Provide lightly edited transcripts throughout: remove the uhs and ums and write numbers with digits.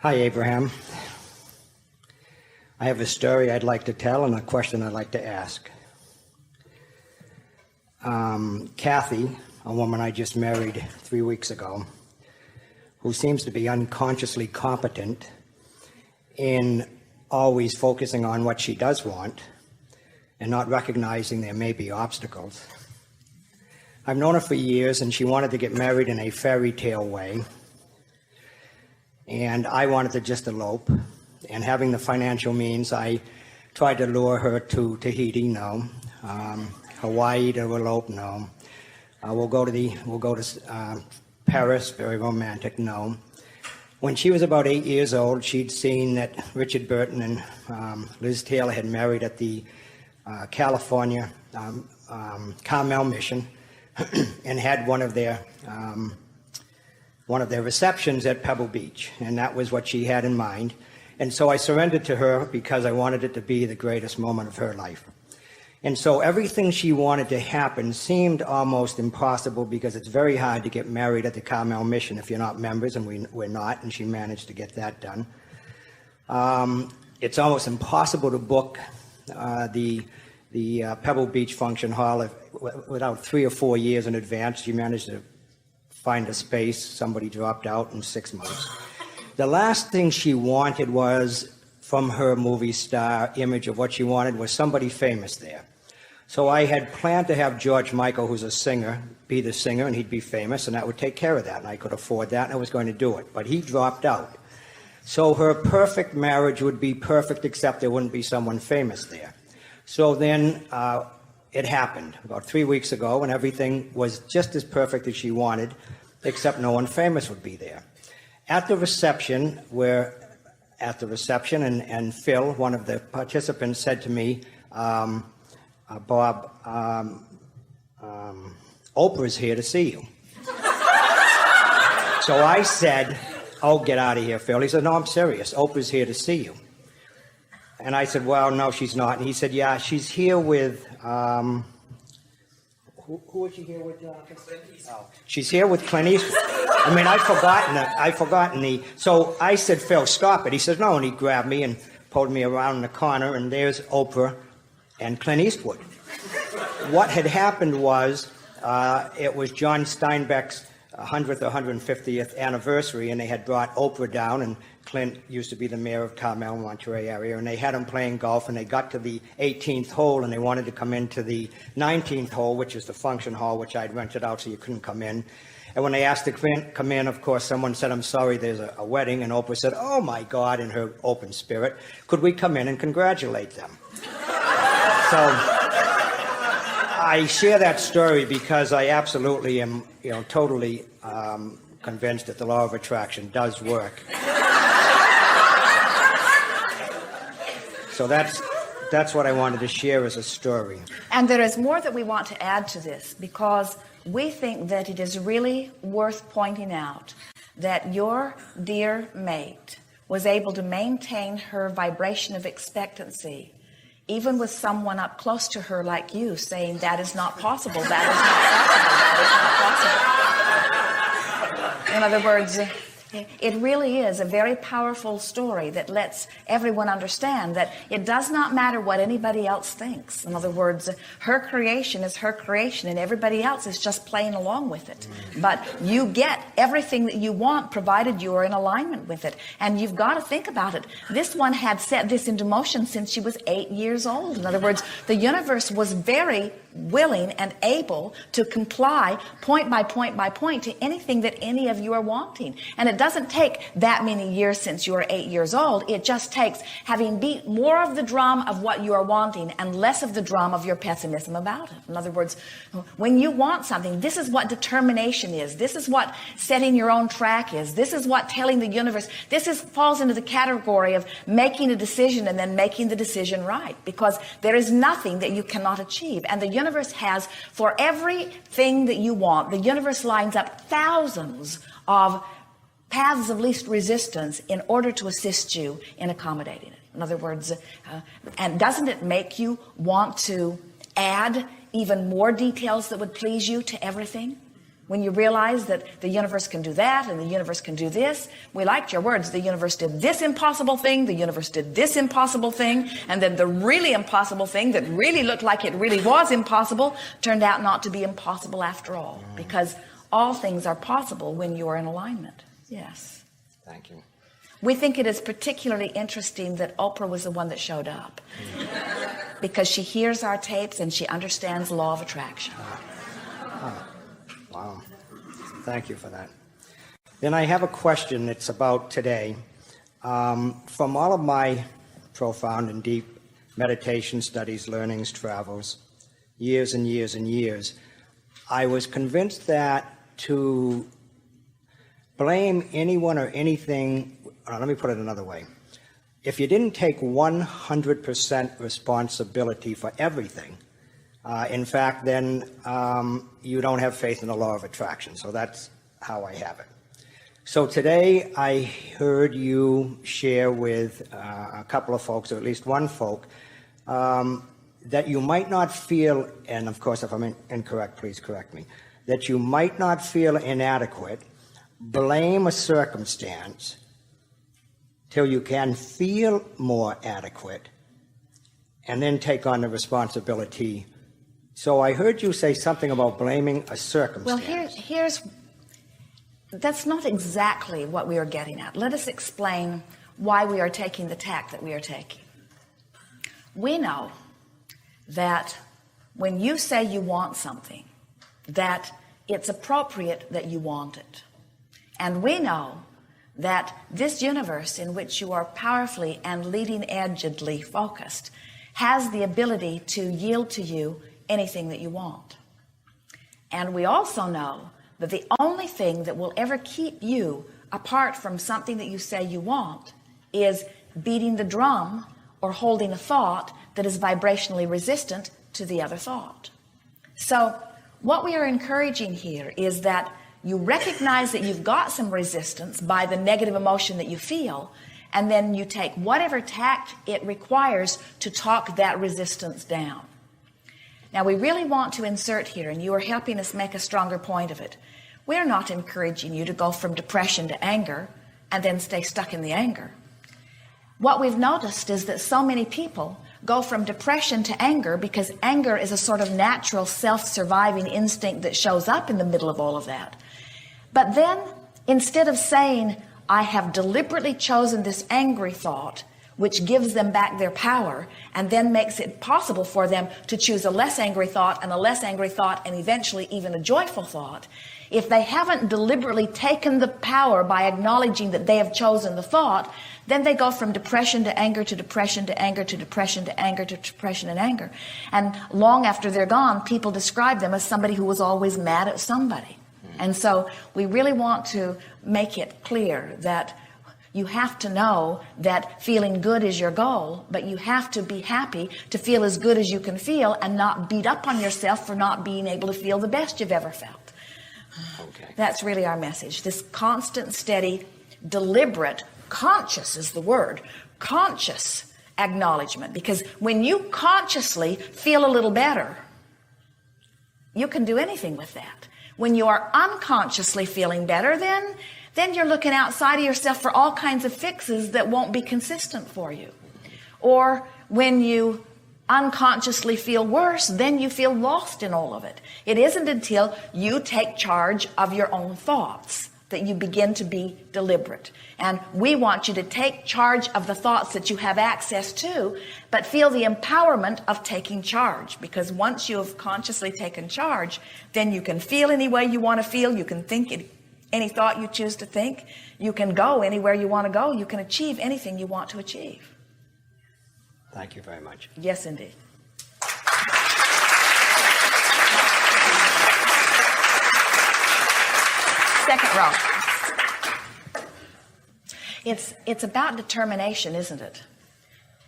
Hi, Abraham. I have a story I'd like to tell and a question I'd like to ask. Kathy, a woman I just married 3 weeks ago, who seems to be unconsciously competent in always focusing on what she does want and not recognizing there may be obstacles. I've known her for years, and she wanted to get married in a fairy tale way. And I wanted to just elope, and having the financial means, I tried to lure her to Tahiti, no. Hawaii to elope, no. We'll go to Paris, very romantic, no. When she was about 8 years old, she'd seen that Richard Burton and Liz Taylor had married at the California Carmel Mission and had one of their receptions at Pebble Beach, and that was what she had in mind. And so I surrendered to her because I wanted it to be the greatest moment of her life. And so everything she wanted to happen seemed almost impossible, because it's very hard to get married at the Carmel Mission if you're not members, and we're not, and she managed to get that done. It's almost impossible to book the Pebble Beach Function Hall without 3 or 4 years in advance. She managed to find a space. Somebody dropped out in 6 months. The last thing she wanted was, from her movie star image of what she wanted, was somebody famous there. So I had planned to have George Michael, who's a singer, be the singer, and he'd be famous, and that would take care of that, and I could afford that, and I was going to do it. But he dropped out. So her perfect marriage would be perfect, except there wouldn't be someone famous there. So then it happened about 3 weeks ago, and everything was just as perfect as she wanted, except no one famous would be there. At the reception, and Phil, one of the participants, said to me, Bob, Oprah's here to see you. So I said, oh, get out of here, Phil. He said, no, I'm serious. Oprah's here to see you. And I said, well, no, she's not. And he said, yeah, she's here with, who is she here with? Oh, she's here with Clint Eastwood. I mean, I'd forgotten so I said, Phil, stop it. He says, no, and he grabbed me and pulled me around in the corner, and there's Oprah and Clint Eastwood. What had happened was, it was John Steinbeck's 100th or 150th anniversary, and they had brought Oprah down, and Clint used to be the mayor of Carmel, Monterey area, and they had him playing golf, and they got to the 18th hole, and they wanted to come into the 19th hole, which is the function hall, which I'd rented out so you couldn't come in. And when they asked to come in, of course, someone said, I'm sorry, there's a wedding, and Oprah said, oh my God, in her open spirit, could we come in and congratulate them? So I share that story because I absolutely am, totally convinced that the law of attraction does work. So that's what I wanted to share as a story. And there is more that we want to add to this, because we think that it is really worth pointing out that your dear mate was able to maintain her vibration of expectancy, even with someone up close to her like you saying, that is not possible, that is not possible, that is not possible. In other words, it really is a very powerful story that lets everyone understand that it does not matter what anybody else thinks. In other words, her creation is her creation, and everybody else is just playing along with it. But you get everything that you want, provided you are in alignment with it. And you've got to think about it. This one had set this into motion since she was 8 years old. In other words, the universe was very willing and able to comply point by point by point to anything that any of you are wanting. And it doesn't take that many years since you are 8 years old. It just takes having beat more of the drum of what you are wanting and less of the drum of your pessimism about it. In other words, when you want something, this is what determination is. This is what setting your own track is. This is what telling the universe. Falls into the category of making a decision and then making the decision right, because there is nothing that you cannot achieve. And the universe has, for everything that you want, the universe lines up thousands of paths of least resistance in order to assist you in accommodating it. In other words, and doesn't it make you want to add even more details that would please you to everything? When you realize that the universe can do that and the universe can do this. We liked your words. The universe did this impossible thing. The universe did this impossible thing. And then the really impossible thing that really looked like it really was impossible turned out not to be impossible after all. Because all things are possible when you are in alignment. Yes. Thank you. We think it is particularly interesting that Oprah was the one that showed up. Because she hears our tapes and she understands the law of attraction. Wow. Thank you for that. Then I have a question. It's about today. From all of my profound and deep meditation studies, learnings, travels, years and years and years, I was convinced that to blame anyone or anything, let me put it another way. If you didn't take 100% responsibility for everything, in fact, then you don't have faith in the law of attraction. So that's how I have it. So today I heard you share with a couple of folks, or at least one folk, that you might not feel, and of course if I'm incorrect, please correct me, that you might not feel inadequate, blame a circumstance till you can feel more adequate, and then take on the responsibility. So I heard you say something about blaming a circumstance. Well, that's not exactly what we are getting at. Let us explain why we are taking the tack that we are taking. We know that when you say you want something, that it's appropriate that you want it. And we know that this universe in which you are powerfully and leading-edgedly focused has the ability to yield to you anything that you want. And we also know that the only thing that will ever keep you apart from something that you say you want is beating the drum or holding a thought that is vibrationally resistant to the other thought. So what we are encouraging here is that you recognize that you've got some resistance by the negative emotion that you feel, and then you take whatever tact it requires to talk that resistance down. Now, we really want to insert here, and you are helping us make a stronger point of it. We're not encouraging you to go from depression to anger and then stay stuck in the anger. What we've noticed is that so many people go from depression to anger because anger is a sort of natural self-surviving instinct that shows up in the middle of all of that. But then, instead of saying, I have deliberately chosen this angry thought, which gives them back their power and then makes it possible for them to choose a less angry thought and a less angry thought and eventually even a joyful thought, if they haven't deliberately taken the power by acknowledging that they have chosen the thought, then they go from depression to anger to depression to anger to depression to anger to depression and anger. And long after they're gone, people describe them as somebody who was always mad at somebody. And so we really want to make it clear that you have to know that feeling good is your goal, but you have to be happy to feel as good as you can feel and not beat up on yourself for not being able to feel the best you've ever felt. Okay. That's really our message. This constant, steady, deliberate, conscious is the word, conscious acknowledgement. Because when you consciously feel a little better, you can do anything with that. When you are unconsciously feeling better, then you're looking outside of yourself for all kinds of fixes that won't be consistent for you. Or when you unconsciously feel worse, then you feel lost in all of it. It isn't until you take charge of your own thoughts that you begin to be deliberate. And we want you to take charge of the thoughts that you have access to, but feel the empowerment of taking charge. Because once you have consciously taken charge, then you can feel any way you want to feel. You can think any thought you choose to think. You can go anywhere you want to go. You can achieve anything you want to achieve. Thank you very much. Yes, indeed. Second row. It's about determination, isn't it?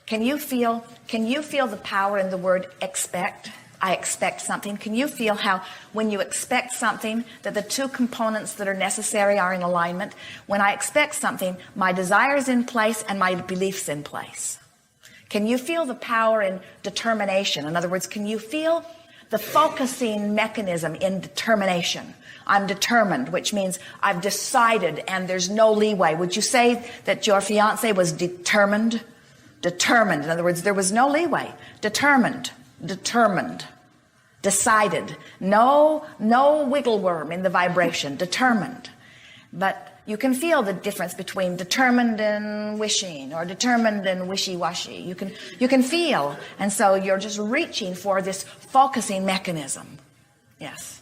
Can you feel the power in the word expect? I expect something. Can you feel how when you expect something that the two components that are necessary are in alignment? When I expect something, my desire's in place and my belief's in place. Can you feel the power in determination? In other words, can you feel the focusing mechanism in determination. I'm determined, which means I've decided and there's no leeway. Would you say that your fiance was determined? Determined. In other words, there was no leeway. Determined. Determined. Decided. No wiggle worm in the vibration. Determined. But you can feel the difference between determined and wishing, or determined and wishy-washy. You can feel. And so you're just reaching for this focusing mechanism. Yes.